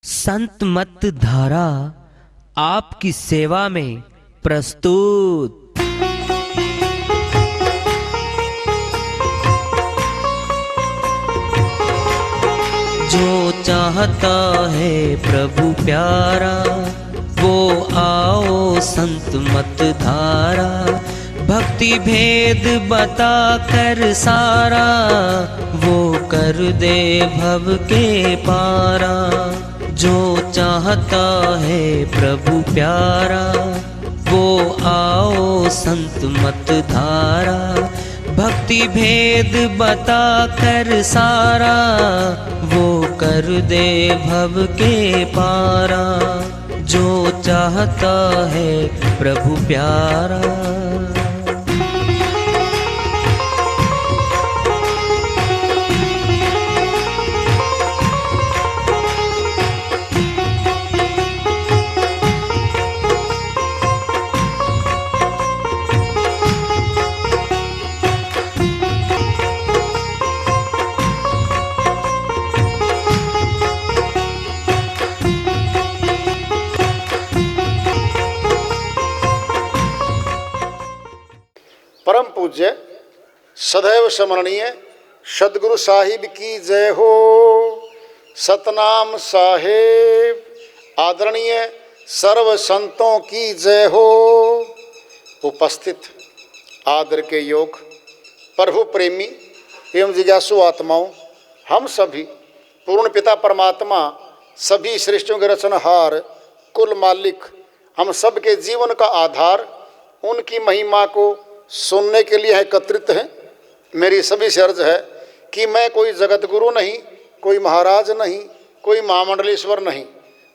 संत मत धारा आपकी सेवा में प्रस्तुत। जो चाहता है प्रभु प्यारा वो आओ संत मत धारा। भक्ति भेद बता कर सारा वो कर दे भव के पारा। जो चाहता है प्रभु प्यारा वो आओ संत मत धारा। भक्ति भेद बता कर सारा वो कर दे भव के पारा। जो चाहता है प्रभु प्यारा। परम पूज्य सदैव स्मरणीय सदगुरु साहिब की जय हो। सतनाम साहेब आदरणीय सर्व संतों की जय हो। उपस्थित आदर के योग प्रभु प्रेमी एवं जिज्ञासु आत्माओं, हम सभी पूर्ण पिता परमात्मा सभी सृष्टियों के रचनहार कुल मालिक हम सब के जीवन का आधार उनकी महिमा को सुनने के लिए एकत्रित हैं। मेरी सभी से अर्ज है कि मैं कोई जगत गुरु नहीं, कोई महाराज नहीं, कोई महामंडलेश्वर नहीं।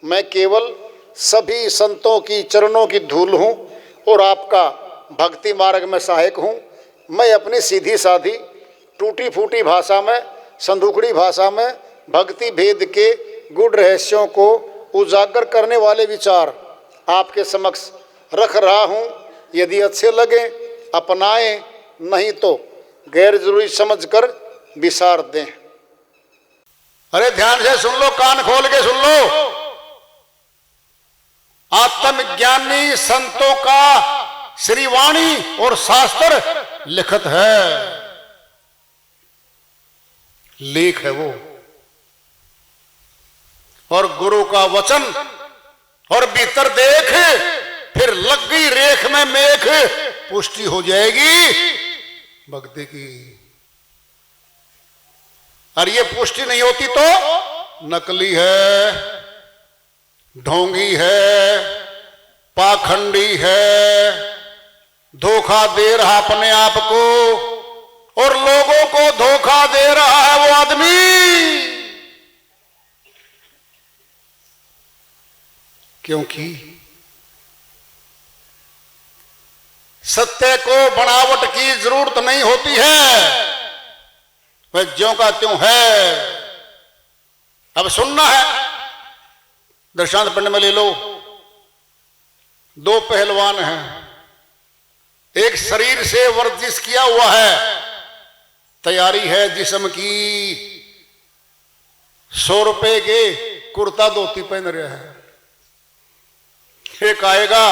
मैं केवल सभी संतों की चरणों की धूल हूँ और आपका भक्ति मार्ग में सहायक हूँ। मैं अपनी सीधी साधी टूटी फूटी भाषा में, संदूकड़ी भाषा में भक्ति भेद के गुड़ रहस्यों को उजागर करने वाले विचार आपके समक्ष रख रहा हूँ। यदि अच्छे लगे अपनाएं, नहीं तो गैर जरूरी समझकर विसार दें। अरे ध्यान से सुन लो, कान खोल के सुन लो। आत्मज्ञानी संतों का श्रीवाणी और शास्त्र लिखत है, लेख है वो, और गुरु का वचन और भीतर देख फिर लग गई रेख में मेख पुष्टि हो जाएगी भक्ति की। और ये पुष्टि नहीं होती तो नकली है, ढोंगी है, पाखंडी है, धोखा दे रहा अपने आप को और लोगों को धोखा दे रहा है वो आदमी। क्योंकि सत्य को बनावट की जरूरत नहीं होती है, वह ज्यों का त्यों है। अब सुनना है, दृष्टांत पढ़ने में ले लो। दो पहलवान हैं, एक शरीर से वर्जिश किया हुआ है, तैयारी है जिस्म की, 100 रुपए के कुर्ता धोती पहन रहे हैं। एक आएगा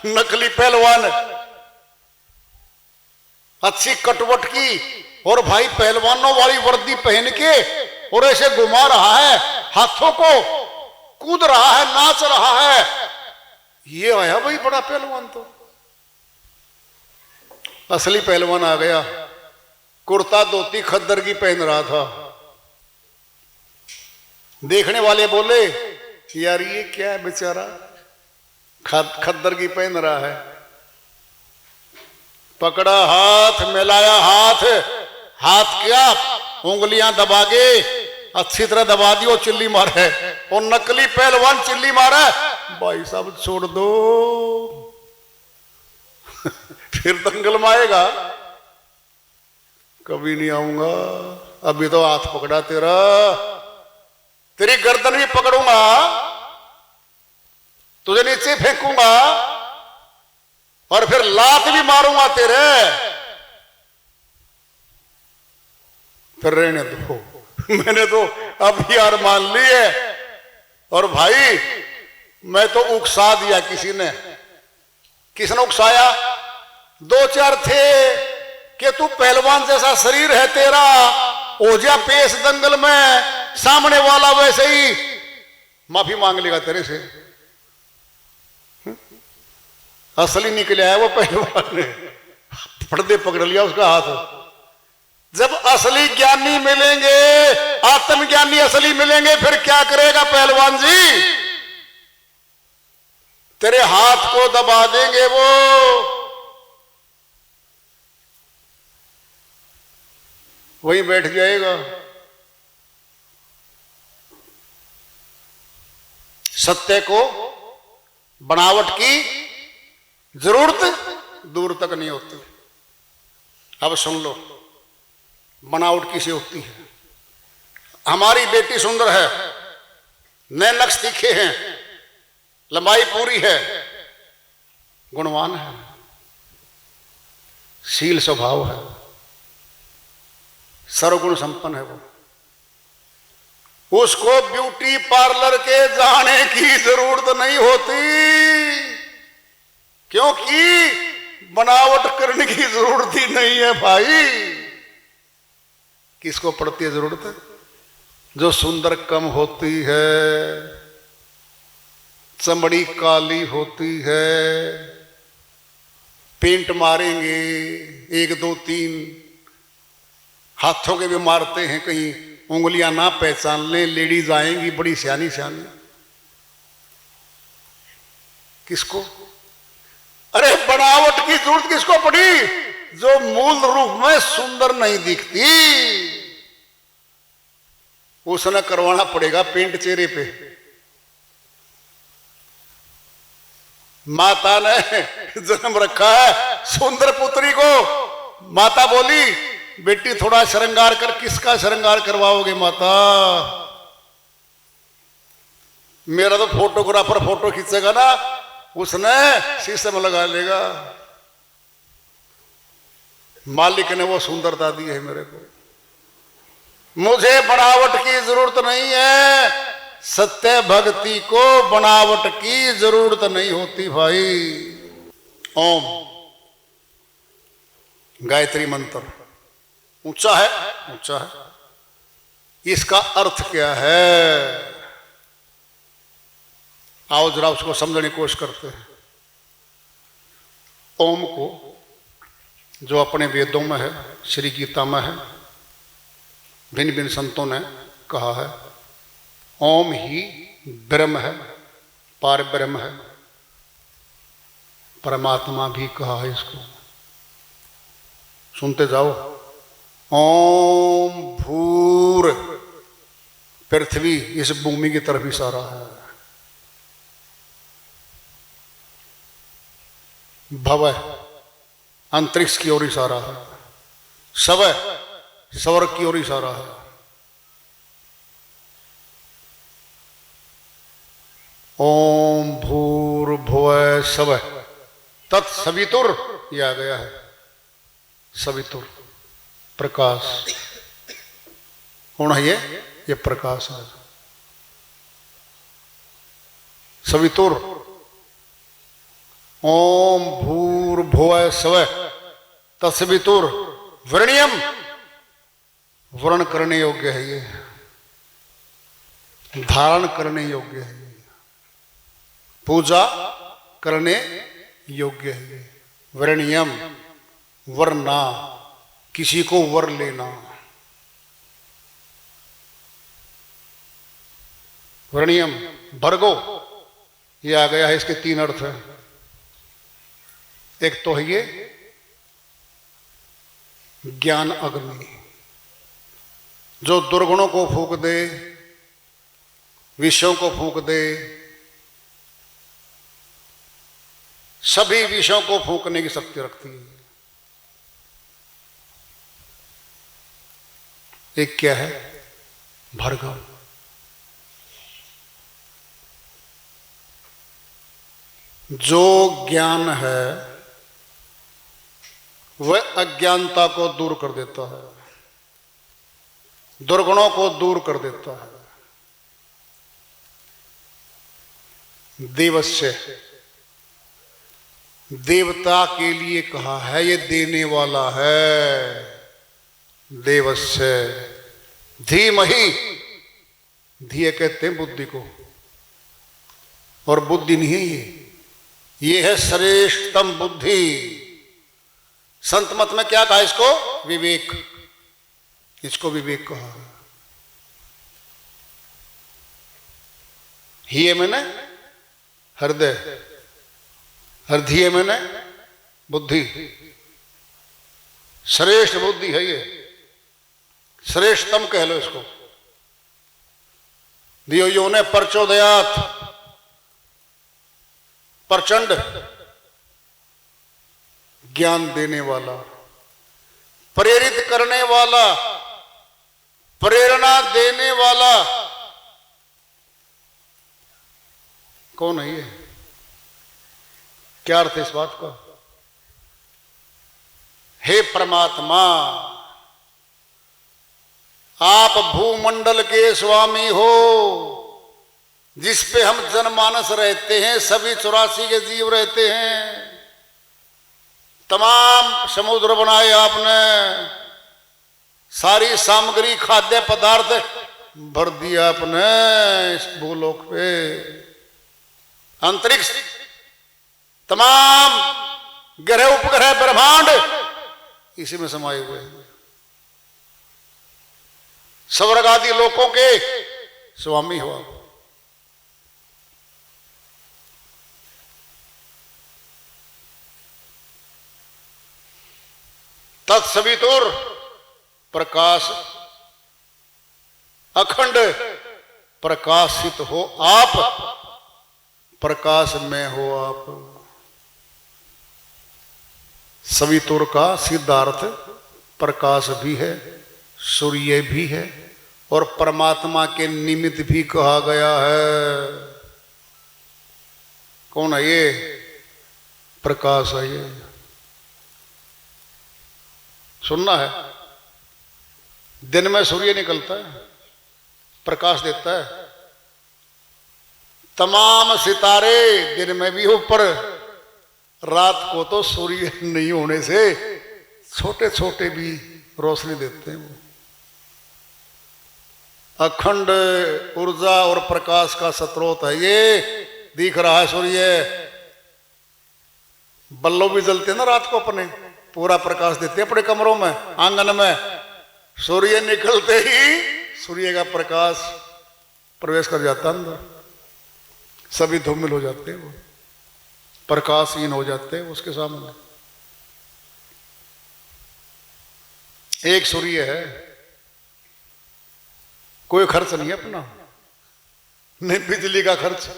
नकली पहलवान, अच्छी कटवट की और भाई पहलवानों वाली वर्दी पहन के और ऐसे घुमा रहा है, हाथों को कूद रहा है, नाच रहा है। ये आया भाई बड़ा पहलवान। तो असली पहलवान आ गया, कुर्ता धोती खद्दर की पहन रहा था। देखने वाले बोले यार ये क्या है बेचारा, खद्दर की पहन रहा है। पकड़ा हाथ, मिलाया हाथ, हाथ क्या उंगलियां दबा के अच्छी तरह दबा दी और चिल्ली मारे। और नकली पहलवान चिल्ली मारा, भाई साहब छोड़ दो फिर दंगल माएगा, कभी नहीं आऊंगा, अभी तो हाथ पकड़ा तेरा, तेरी गर्दन भी पकड़ूंगा, तुझे नीचे फेंकूंगा और फिर लात भी मारूंगा तेरे। फिर रहने दो मैंने तो अब यार मान ली है और भाई मैं तो उकसा दिया किसी ने। किसने उकसाया? दो चार थे कि तू पहलवान जैसा शरीर है तेरा, ओझा पेश दंगल में, सामने वाला वैसे ही माफी मांग लेगा तेरे से। असली निकले है वो पहलवान ने, पर्दे पकड़ लिया उसका हाथ। जब असली ज्ञानी मिलेंगे, आत्मज्ञानी असली मिलेंगे, फिर क्या करेगा पहलवान जी? तेरे हाथ को दबा देंगे वो। वहीं बैठ जाएगा। सत्य को बनावट की जरूरत दूर तक नहीं होती। अब सुन लो, बनावट किसे होती है? हमारी बेटी सुंदर है, नए नक्श तीखे हैं, लंबाई पूरी है, गुणवान है, शील स्वभाव है, सर्वगुण संपन्न है वो। उसको ब्यूटी पार्लर के जाने की जरूरत नहीं होती, क्योंकि बनावट करने की जरूरत ही नहीं है भाई। किसको पड़ती है जरूरत? जो सुंदर कम होती है, चमड़ी काली होती है, पेंट मारेंगे 1 2 3, हाथों के भी मारते हैं, कहीं उंगलियां ना पहचान लें, लेडीज आएंगी बड़ी सियानी सियानी। किसको? अरे बनावट की जरूरत किसको पड़ी? जो मूल रूप में सुंदर नहीं दिखती, उसने करवाना पड़ेगा पेंट चेहरे पे। माता ने जन्म रखा है सुंदर पुत्री को। माता बोली, बेटी थोड़ा श्रृंगार कर। किसका श्रृंगार करवाओगे माता? मेरा तो फोटोग्राफर फोटो खींचेगा ना, उसने शीशे में लगा लेगा। मालिक ने वो सुंदरता दी है मेरे को। मुझे बनावट की जरूरत नहीं है, सत्य भक्ति को बनावट की जरूरत नहीं होती भाई। ओम गायत्री मंत्र ऊंचा है, ऊंचा है। इसका अर्थ क्या है? आओ जरा उसको समझने की कोशिश करते हैं। ओम को जो अपने वेदों में है, श्री गीता में है, भिन्न भिन्न संतों ने कहा है, ओम ही ब्रह्म है, पार ब्रह्म है, परमात्मा भी कहा है इसको। सुनते जाओ। ओम भूर, पृथ्वी इस भूमि की तरफ इशारा है। भव अंतरिक्ष की ओर इशारा है। शव स्वर्ग की ओर इशारा है। ओम भूर्भुवः स्वः तत्सवितुर, यह आ गया है। सवितुर प्रकाश कौन है? ये प्रकाश है। सवितुर। ओम भूर्भुवः स्वः तत्सवितुर वरणीयम, वर्ण करने योग्य है ये, धारण करने योग्य है ये, पूजा करने योग्य है ये। वरणीयम वरना, किसी को वर लेना। वरणीयम भर्गो, ये आ गया है। इसके 3 अर्थ हैं। एक तो है ये ज्ञान अग्नि, जो दुर्गुणों को फूंक दे, विषयों को फूंक दे, सभी विषयों को फूंकने की शक्ति रखती है। एक क्या है? भार्गव। जो ज्ञान है वह अज्ञानता को दूर कर देता है, दुर्गुणों को दूर कर देता है। देवस्य, देवता के लिए कहा है, ये देने वाला है। देवस्य धीमहि, धीय कहते हैं बुद्धि को, और बुद्धि नहीं है ये है श्रेष्ठतम बुद्धि। संत मत में क्या कहा इसको? विवेक, इसको विवेक कहा। ही मैंने हृदय, हृदय मैंने बुद्धि, श्रेष्ठ बुद्धि है ये, श्रेष्ठतम कह लो इसको। दियो यो ने परचोदयात, प्रचंड ज्ञान देने वाला, प्रेरित करने वाला, प्रेरणा देने वाला। कौन है ये? क्या अर्थ है इस बात का? हे परमात्मा, आप भूमंडल के स्वामी हो, जिस पे हम जनमानस रहते हैं, सभी 84 के जीव रहते हैं। तमाम समुद्र बनाए आपने, सारी सामग्री खाद्य पदार्थ भर दिया आपने इस भूलोक पे। अंतरिक्ष, तमाम ग्रह उपग्रह ब्रह्मांड इसी में समाये हुए हैं। स्वर्ग आदि लोकों के स्वामी हुआ। तत्सवितुर प्रकाश, अखंड प्रकाशित हो आप, प्रकाश में हो आप। सवितुर का सिद्धार्थ प्रकाश भी है, सूर्य भी है, और परमात्मा के निमित्त भी कहा गया है। कौन है ये? प्रकाश है ये। सुनना है, दिन में सूर्य निकलता है, प्रकाश देता है। तमाम सितारे दिन में भी ऊपर, रात को तो सूर्य नहीं होने से छोटे छोटे भी रोशनी देते हैं। वो अखंड ऊर्जा और प्रकाश का स्रोत है ये। दिख रहा है सूर्य, बल्ब भी जलते हैं ना रात को, अपने पूरा प्रकाश देते हैं अपने कमरों में, आंगन में। सूर्य निकलते ही सूर्य का प्रकाश प्रवेश कर जाता है अंदर, सभी धूमिल हो जाते हैं, वो प्रकाशहीन हो जाते हैं उसके सामने। एक सूर्य है, कोई खर्च नहीं है अपना, न बिजली का खर्च,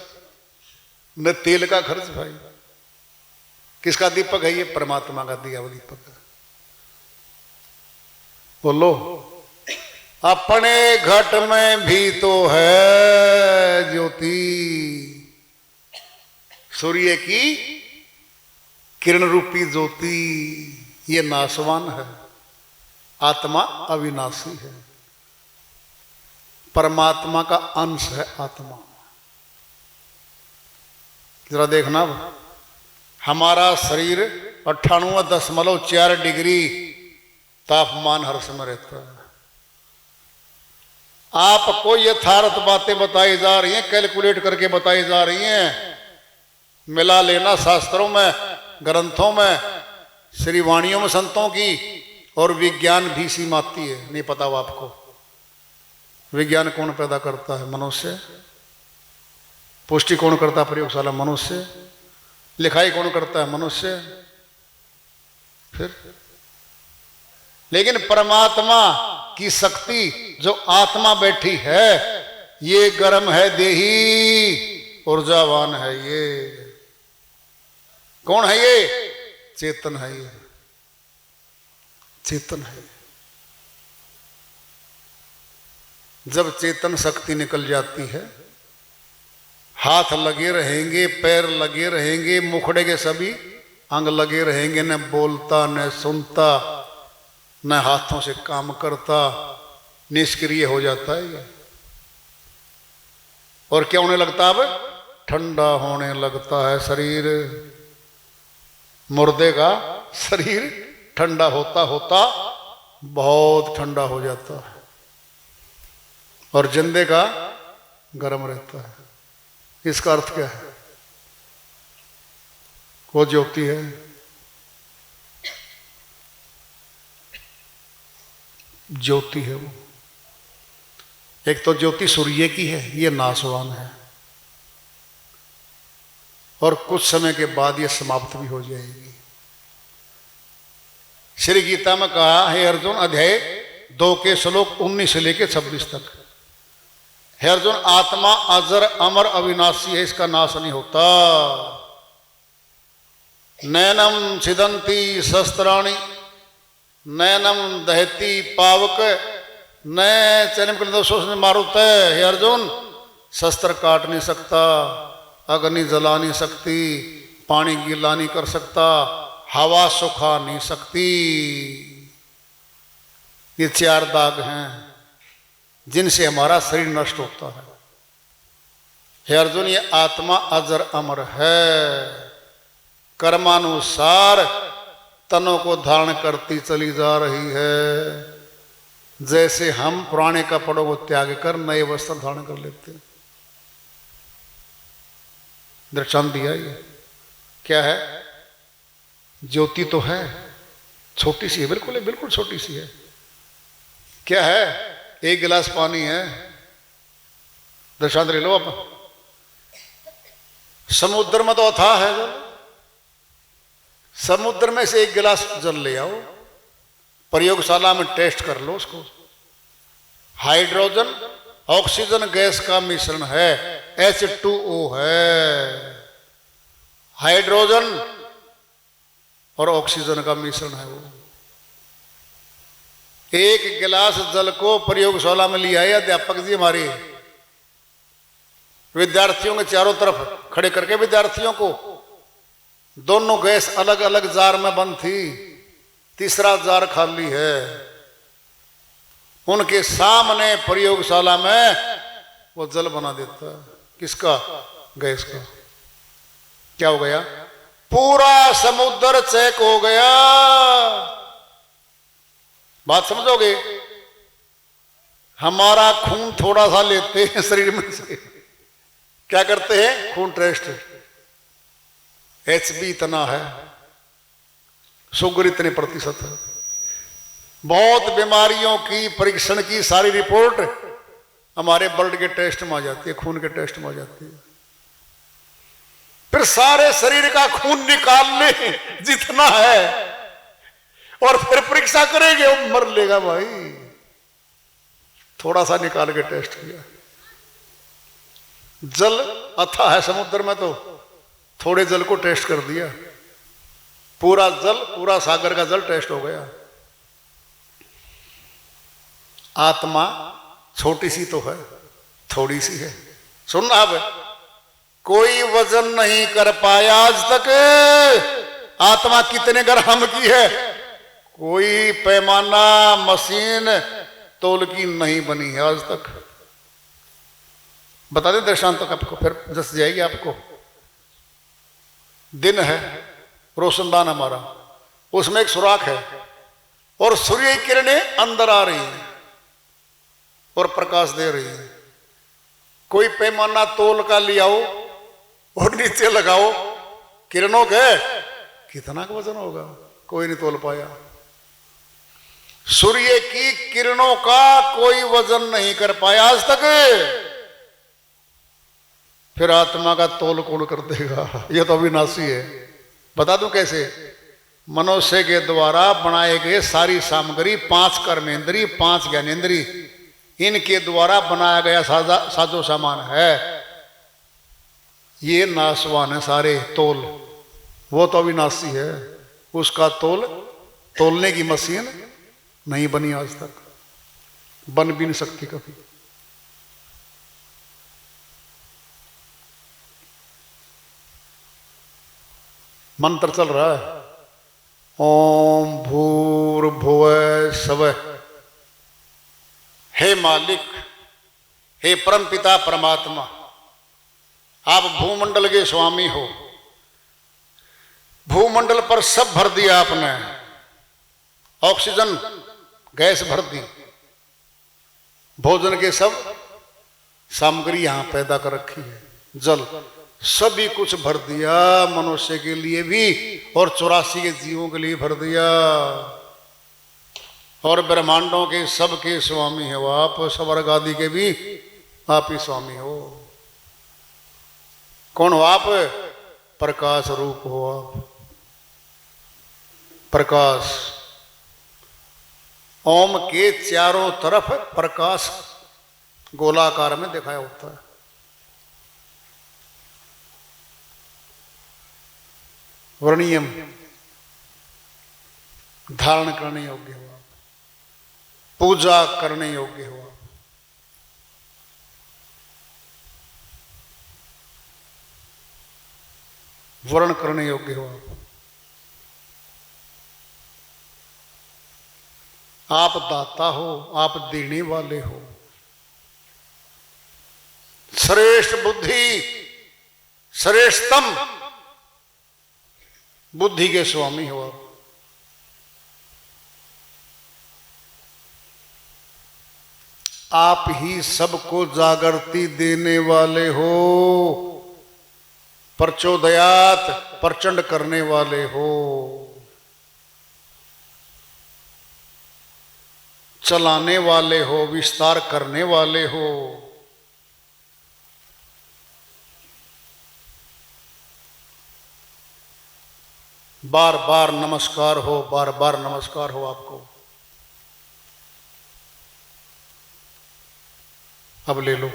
न तेल का खर्च। भाई किसका दीपक है ये? परमात्मा का दिया हुआ दीपक है। बोलो, अपने घट में भी तो है ज्योति। सूर्य की किरण रूपी ज्योति, ये नाशवान है, आत्मा अविनाशी है, परमात्मा का अंश है आत्मा। जरा देखना, हमारा शरीर 98.4 डिग्री तापमान हर समय रहता है। आपको यथार्थ बातें बताई जा रही हैं, कैलकुलेट करके बताई जा रही हैं। मिला लेना शास्त्रों में, ग्रंथों में, श्री वाणियों में संतों की, और विज्ञान भी सीमाती है। नहीं पता वो आपको? विज्ञान कौन पैदा करता है? मनुष्य। पुष्टि कौन करता है? प्रयोगशाला। मनुष्य। लिखाई कौन करता है? मनुष्य। फिर लेकिन परमात्मा की शक्ति जो आत्मा बैठी है, ये गर्म है देही, ऊर्जावान है ये। कौन है ये? चेतन है ये, चेतन है। जब चेतन शक्ति निकल जाती है, हाथ लगे रहेंगे, पैर लगे रहेंगे, मुखड़े के सभी अंग लगे रहेंगे, न बोलता न सुनता, न हाथों से काम करता, निष्क्रिय हो जाता है ये। और क्या होने लगता? अब ठंडा होने लगता है शरीर। मुर्दे का शरीर ठंडा होता होता बहुत ठंडा हो जाता है और जिंदे का गर्म रहता है। इसका अर्थ क्या है? वो ज्योति है, ज्योति है वो। एक तो ज्योति सूर्य की है, ये नाशवान है और कुछ समय के बाद ये समाप्त भी हो जाएगी। श्री गीता में कहा है अर्जुन, अध्याय 2 के श्लोक 19 से लेकर 26 तक, हे अर्जुन आत्मा अजर अमर अविनाशी है, इसका नाश नहीं होता। नैनम छिदंती शस्त्राणि नैनम दहती पावक न चैनम मारुत। हे अर्जुन शस्त्र काट नहीं सकता, अग्नि जला नहीं सकती, पानी गीला नहीं कर सकता, हवा सुखा नहीं सकती। ये 4 दाग हैं जिनसे हमारा शरीर नष्ट होता है। हे अर्जुन ये आत्मा अजर अमर है, कर्मानुसार तनों को धारण करती चली जा रही है। जैसे हम पुराने कपड़ों को त्याग कर नए वस्त्र धारण कर लेते हैं। दृष्टांत दिया ये क्या है? ज्योति तो है, छोटी सी है, बिल्कुल छोटी सी है। क्या है? 1 गिलास पानी है। दृष्टांत ले लो आप। समुद्र में तो अथाह है जल, समुद्र में से 1 गिलास जल ले आओ, प्रयोगशाला में टेस्ट कर लो उसको। हाइड्रोजन ऑक्सीजन गैस का मिश्रण है, H2O है। हाइड्रोजन और ऑक्सीजन का मिश्रण है वो। 1 गिलास जल को प्रयोगशाला में ले आए अध्यापक जी हमारे, विद्यार्थियों के चारों तरफ खड़े करके विद्यार्थियों को, दोनों गैस अलग अलग जार में बंद थी, तीसरा जार खाली है। उनके सामने प्रयोगशाला में वो जल बना देता है। किसका? गैस का। क्या हो गया? पूरा समुद्र चेक हो गया। बात समझोगे? हमारा खून थोड़ा सा लेते हैं शरीर में से, क्या करते हैं? खून टेस्ट, HB इतना है, शुगर इतने प्रतिशत है। बहुत बीमारियों की परीक्षण की सारी रिपोर्ट हमारे ब्लड के टेस्ट में आ जाती है, खून के टेस्ट में आ जाती है। फिर सारे शरीर का खून निकाल ले जितना है और फिर परीक्षा करेंगे, वो मर लेगा भाई। थोड़ा सा निकाल के टेस्ट किया। जल अथाह है समुद्र में, तो थोड़े जल को टेस्ट कर दिया, पूरा जल, पूरा सागर का जल टेस्ट हो गया। आत्मा छोटी सी तो है, थोड़ी सी है। सुनना अब, कोई वजन नहीं कर पाया आज तक आत्मा कितने ग्राम की है। कोई पैमाना मशीन तोल की नहीं बनी है आज तक। बता दें दृष्टांत तक आपको, फिर जस जाएगी आपको। दिन है, रोशनदान हमारा, उसमें एक सुराख है और सूर्य की किरणें अंदर आ रही हैं और प्रकाश दे रही हैं। कोई पैमाना तोल का ले आओ और नीचे लगाओ, किरणों के कितना का वजन होगा? कोई नहीं तोल पाया। सूर्य की किरणों का कोई वजन नहीं कर पाया आज तक। फिर आत्मा का तोल कौन कर देगा? यह तो अविनाशी है। बता दूं कैसे? मनुष्य के द्वारा बनाए गए सारी सामग्री, 5 कर्मेंद्री, 5 ज्ञानेंद्री, इनके द्वारा बनाया गया साजो सामान है, ये नाशवान है सारे। तोल वो तो अविनाशी है, उसका तोलने की मशीन नहीं बनी आज तक, बन भी नहीं सकती कभी। मंत्र चल रहा है, ओम भूर्भुवः स्वः। हे मालिक, हे परमपिता परमात्मा, आप भूमंडल के स्वामी हो, भूमंडल पर सब भर दिया आपने, ऑक्सीजन गैस भर दी, भोजन के सब सामग्री यहां पैदा कर रखी है, जल सभी कुछ भर दिया, मनुष्य के लिए भी और 84 के जीवों के लिए भर दिया, और ब्रह्मांडों के सब के स्वामी हो आप, स्वर्ग आदि के भी आप ही स्वामी हो। कौन हो आप? प्रकाश रूप हो आप, प्रकाश। ओम के चारों तरफ प्रकाश गोलाकार में दिखाया होता है। वर्णियम, धारण करने योग्य हो आप, पूजा करने योग्य हो आप, वर्ण करने योग्य हो आप दाता हो, आप देने वाले हो, श्रेष्ठ बुद्धि, श्रेष्ठतम बुद्धि के स्वामी हो आप ही सबको जागृति देने वाले हो, प्रचोदयात प्रचंड करने वाले हो, चलाने वाले हो, विस्तार करने वाले हो, बार बार नमस्कार हो, बार बार नमस्कार हो आपको। अब ले लो,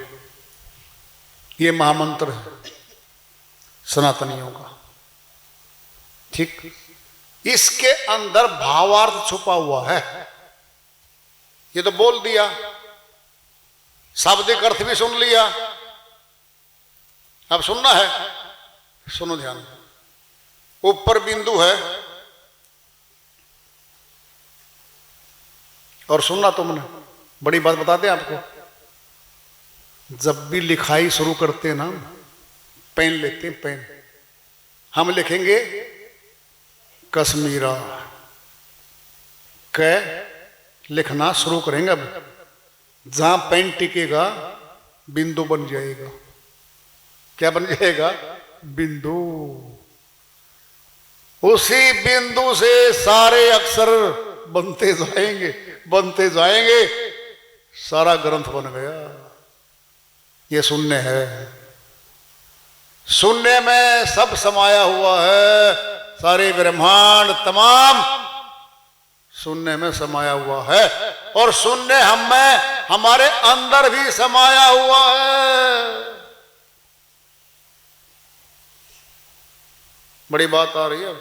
ये महामंत्र है सनातनियों का, ठीक। इसके अंदर भावार्थ छुपा हुआ है। ये तो बोल दिया, शाब्दिक अर्थ भी सुन लिया, अब सुनना है, सुनो ध्यान। ऊपर बिंदु है और सुनना तुमने, बड़ी बात बताते हैं आपको। जब भी लिखाई शुरू करते हैं ना, पेन लेते हैं, पेन हम लिखेंगे कश्मीरा, क लिखना शुरू करेंगे। अब जहां पेन टिकेगा बिंदु बन जाएगा। क्या बन जाएगा? बिंदु। उसी बिंदु से सारे अक्षर बनते जाएंगे, बनते जाएंगे, सारा ग्रंथ बन गया। ये शून्य है, शून्य में सब समाया हुआ है, सारे ब्रह्मांड तमाम शून्य में समाया हुआ है, और शून्य हम में हमारे अंदर भी समाया हुआ है। बड़ी बात आ रही है,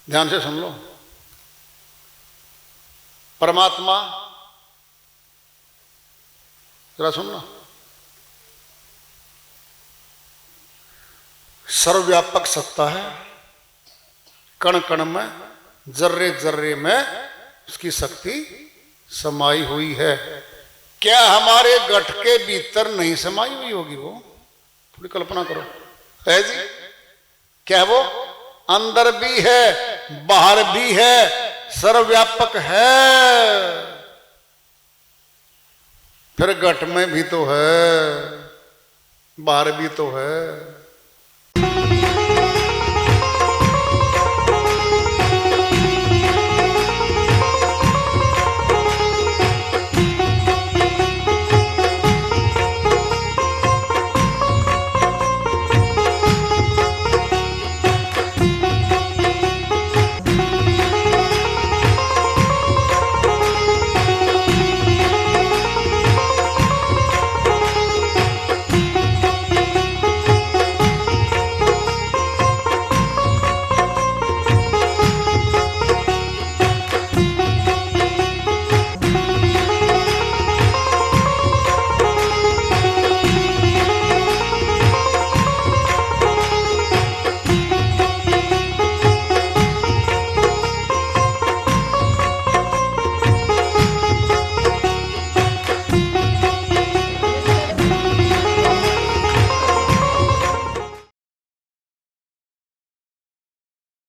ध्यान से सुन लो। परमात्मा, जरा सुनना, सर्वव्यापक सत्ता है, कण कण में, जर्रे जर्रे में उसकी शक्ति समाई हुई है। क्या हमारे गठ के भीतर नहीं समाई हुई होगी? वो थोड़ी कल्पना करो, है जी? क्या वो अंदर भी है, बाहर भी है, सर्वव्यापक है। फिर घट में भी तो है, बाहर भी तो है।